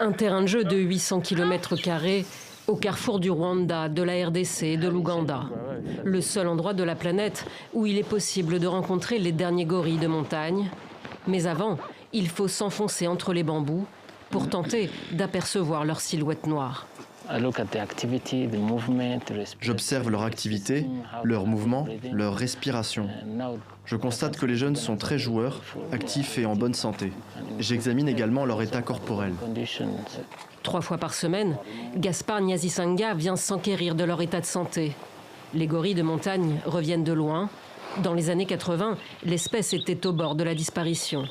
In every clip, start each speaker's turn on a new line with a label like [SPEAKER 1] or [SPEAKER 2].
[SPEAKER 1] Un terrain de jeu de 800 km² au carrefour du Rwanda, de la RDC et de l'Ouganda. Le seul endroit de la planète où il est possible de rencontrer les derniers gorilles de montagne. Mais avant, il faut s'enfoncer entre les bambous pour tenter d'apercevoir leur silhouette noire.
[SPEAKER 2] J'observe leur activité, leurs mouvements, leur respiration. Je constate que les jeunes sont très joueurs, actifs et en bonne santé. J'examine également leur état corporel.
[SPEAKER 1] 3 fois par semaine, Gaspard Nyazisanga vient s'enquérir de leur état de santé. Les gorilles de montagne reviennent de loin. Dans les années 80, l'espèce était au bord de la disparition.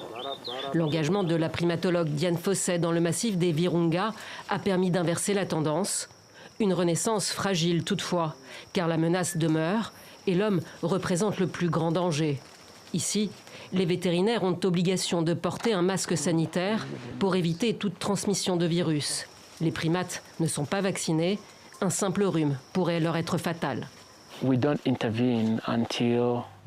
[SPEAKER 1] L'engagement de la primatologue Diane Fosset dans le massif des Virunga a permis d'inverser la tendance. Une renaissance fragile toutefois, car la menace demeure et l'homme représente le plus grand danger. Ici, les vétérinaires ont obligation de porter un masque sanitaire pour éviter toute transmission de virus. Les primates ne sont pas vaccinés. Un simple rhume pourrait leur être fatal.
[SPEAKER 2] Nous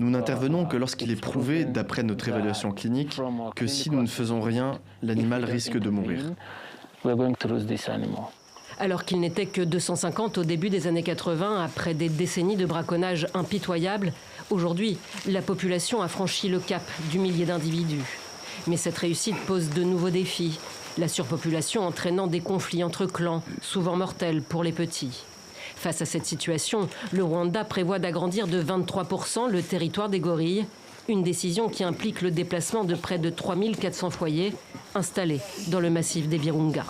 [SPEAKER 2] n'intervenons que lorsqu'il est prouvé, d'après notre évaluation clinique, que si nous ne faisons rien, l'animal risque de mourir.
[SPEAKER 1] Alors qu'il n'était que 250 au début des années 80, après des décennies de braconnage impitoyable, aujourd'hui, la population a franchi le cap du millier d'individus. Mais cette réussite pose de nouveaux défis, la surpopulation entraînant des conflits entre clans, souvent mortels pour les petits. Face à cette situation, le Rwanda prévoit d'agrandir de 23% le territoire des gorilles, une décision qui implique le déplacement de près de 3400 foyers installés dans le massif des Virunga.